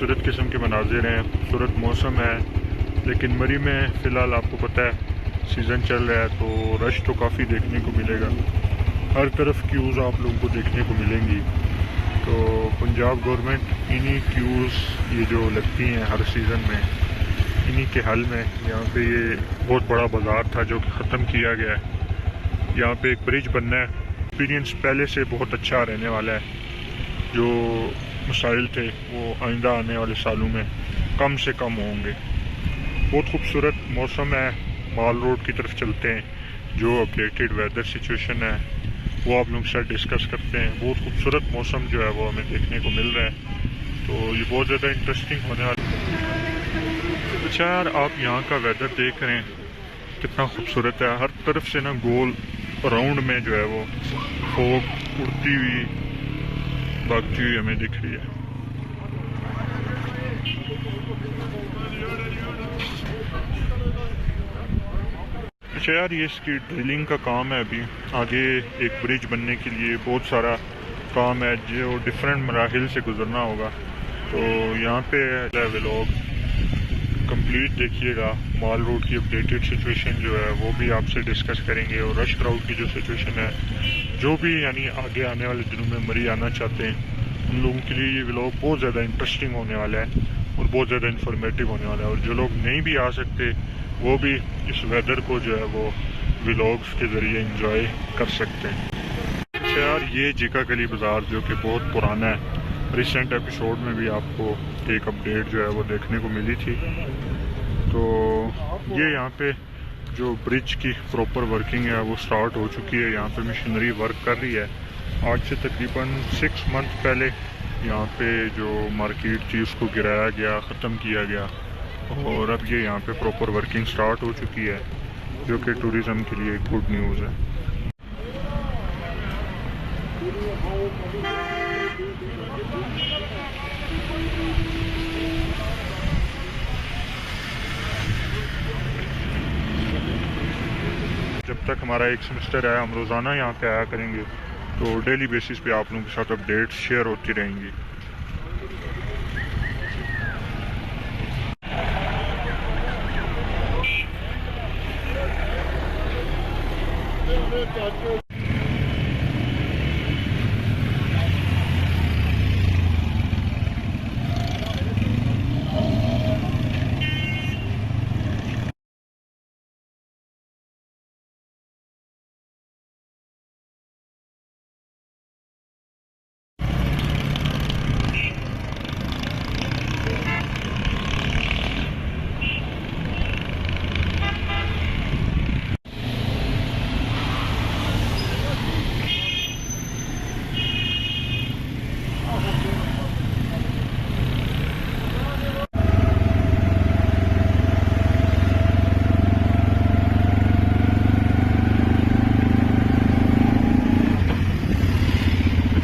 खूबसूरत किस्म के मनाजिर हैं, खूबसूरत मौसम है। लेकिन मरी में फ़िलहाल आपको पता है सीज़न चल रहा है, तो रश तो काफ़ी देखने को मिलेगा। हर तरफ क्यूज़ आप लोगों को देखने को मिलेंगी। तो पंजाब गवर्नमेंट इन्हीं क्यूज़ ये जो लगती हैं हर सीज़न में, इन्हीं के हल में यहाँ पे ये बहुत बड़ा बाज़ार था जो कि ख़त्म किया गया है। यहाँ पे एक ब्रिज बनना है। एक्सपीरियंस पहले से बहुत अच्छा रहने वाला है। जो मसाइल थे वो आइंदा आने वाले सालों में कम से कम होंगे। बहुत खूबसूरत मौसम है। माल रोड की तरफ चलते हैं, जो अपडेटेड वेदर सिचुएशन है वो आप लोगों के साथ डिस्कस करते हैं। बहुत खूबसूरत मौसम जो है वो हमें देखने को मिल रहा है, तो ये बहुत ज़्यादा इंटरेस्टिंग होने वाला है। अच्छा यार, आप यहाँ का वेदर देख रहे हैं, कितना खूबसूरत है। हर तरफ से ना गोल राउंड में जो है वो फोग उड़ती हुई भागती हुई हमें दिख रही है। अच्छा यार, ये इसकी ड्रिलिंग का काम है। अभी आगे एक ब्रिज बनने के लिए बहुत सारा काम है जो डिफरेंट मराहिल से गुजरना होगा। तो यहाँ पे व्लॉग कंप्लीट देखिएगा। माल रोड की अपडेटेड सिचुएशन जो है वो भी आपसे डिस्कस करेंगे, और रश क्राउड की जो सिचुएशन है, जो भी यानी आगे आने वाले दिनों में मरी आना चाहते हैं उन लोगों के लिए ये व्लॉग बहुत ज़्यादा इंटरेस्टिंग होने वाला है और बहुत ज़्यादा इन्फॉर्मेटिव होने वाला है। और जो लोग नहीं भी आ सकते वो भी इस वेदर को जो है वो व्लॉग्स के ज़रिए इंजॉय कर सकते हैं। अच्छा यार, ये जीका गली बाज़ार जो कि बहुत पुराना है, रिसेंट एपिसोड में भी आपको एक अपडेट जो है वो देखने को मिली थी। तो ये यहाँ पे जो ब्रिज की प्रॉपर वर्किंग है वो स्टार्ट हो चुकी है। यहाँ पे मशीनरी वर्क कर रही है। आज से तकरीबन 6 मंथ पहले यहाँ पे जो मार्केट थी उसको गिराया गया, ख़त्म किया गया, और अब ये यहाँ पे प्रॉपर वर्किंग स्टार्ट हो चुकी है, जो कि टूरिज़म के लिए गुड न्यूज़ है। जब तक हमारा एक सेमेस्टर है, हम रोज़ाना यहाँ पे आया करेंगे, तो डेली बेसिस पे आप लोगों के साथ अपडेट्स शेयर होती रहेंगी।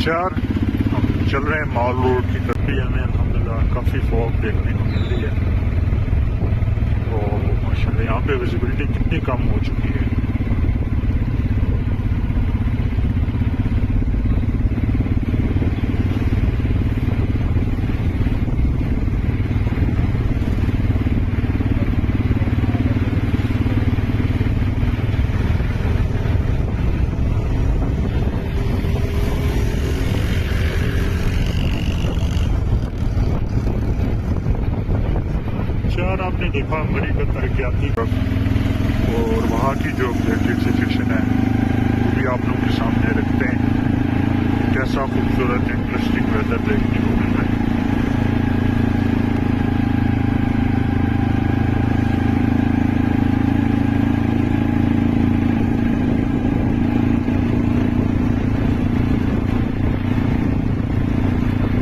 यार, हम चल रहे हैं माल रोड की तरफ। हमें अल्हम्दुलिल्लाह काफ़ी फॉग देखने को मिल रही है। और माशाल्लाह यहाँ पे विजिबिलिटी कितनी कम हो चुकी है। यार, आपने देखा मरी का तरक्याती वक्त और वहाँ की जो अपडेटेड सिचुएशन है वो भी आप लोगों के सामने रखते हैं। कैसा खूबसूरत इंटरेस्टिंग वेदर देखने को मिल रहा है।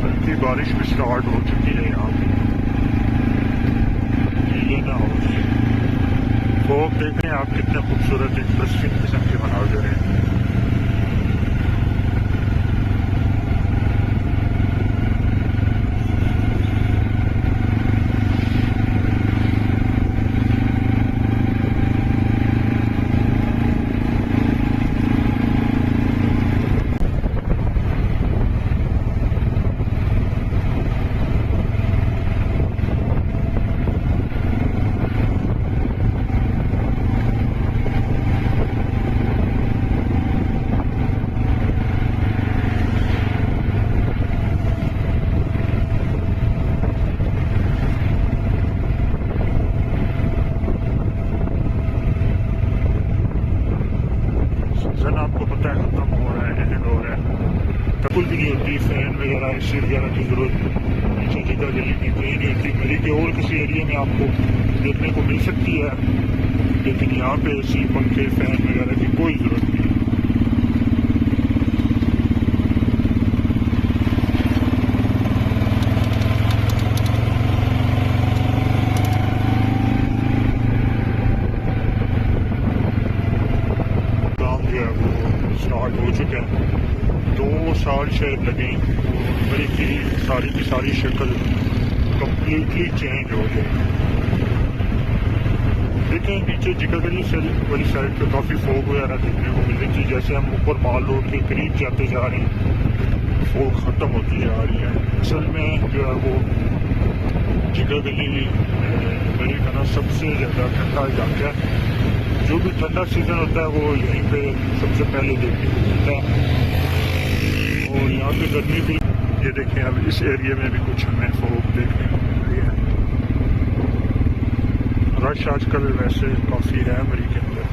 हल्की बारिश भी स्टार्ट हो चुकी है यहाँ पे। फोग देख रहे हैं आप, कितने खूबसूरत इंटरेस्टिंग किस्म के मनाज़िर हैं। बिल्कुल भी नहीं होती, फैन वगैरह एसी वगैरह की ज़रूरत नीचे जगह गली में कहीं नहीं होती। मरी के और किसी एरिया में आपको देखने को मिल सकती है, लेकिन यहाँ पे एसी पंखे फैन वगैरह की कोई ज़रूरत नहीं है। स्टार्ट हो चुका है, 2 साल शायद लगे मरी की सारी शक्ल कंप्लीटली चेंज हो जाए। देखें नीचे जिका गली वाली साइड पे काफ़ी फोग वगैरह देखने को मिल रही थी। जैसे हम ऊपर माल रोड के करीब जाते जा रहे हैं फोग ख़त्म होती जा रही है। असल में जो है वो जिका गली मरी का ना सबसे ज़्यादा ठंडा इलाका है। जो भी ठंडा सीज़न होता है वो यहीं पे सबसे पहले देखने को मिलता है। और यहाँ पे गर्मी भी, ये देखें अब इस एरिया में भी कुछ हमें फोग देखने को मिल रही है। रश आजकल वैसे काफ़ी है मरी के अंदर,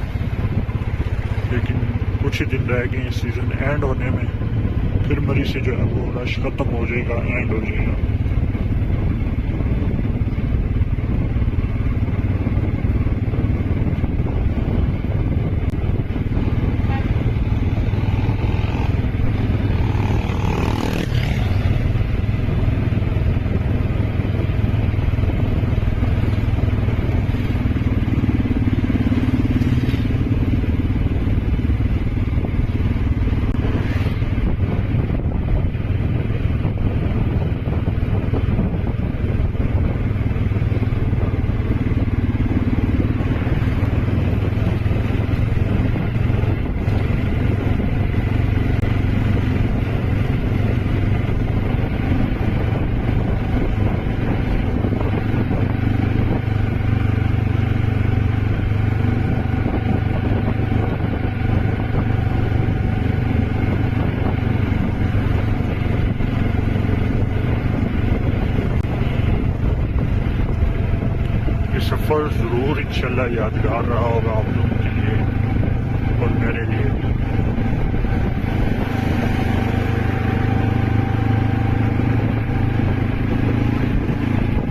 लेकिन कुछ ही दिन रह गए इस सीज़न एंड होने में, फिर मरी से जो है वो रश ख़त्म हो जाएगा, एंड हो जाएगा। सफ़र ज़रूर इंशाल्लाह यादगार रहा होगा आप लोगों के लिए और मेरे लिए।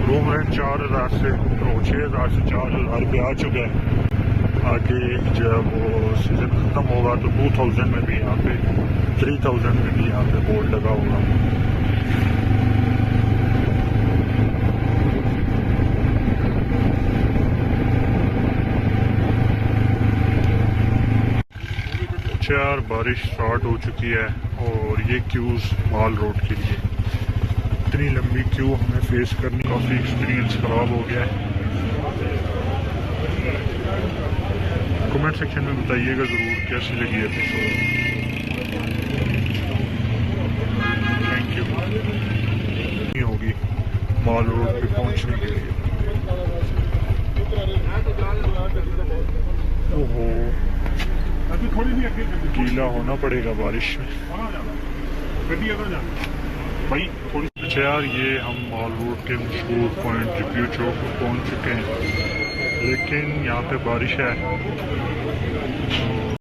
रूम रेंट 4000 से 6000 से 4000 रुपये आ चुका है। आगे जब वो सीज़न ख़त्म होगा तो 2000 में भी यहाँ पे 3000 में भी यहाँ पे बोर्ड लगा होगा। यार बारिश स्टार्ट हो चुकी है और ये क्यूज़ माल रोड के लिए, इतनी लंबी क्यू हमें फेस करनी, काफ़ी एक्सपीरियंस ख़राब हो गया है। कमेंट सेक्शन में बताइएगा ज़रूर कैसी लगी एपिसोड। Thank you. होगी माल रोड पे पहुंचने के लिए। ओहो, गीला होना पड़ेगा बारिश में भाई थोड़ी। अच्छा यार, ये हम माल रोड के मशहूर पॉइंट रिव्यू चौक पर पहुंच चुके हैं, लेकिन यहाँ पे बारिश है तो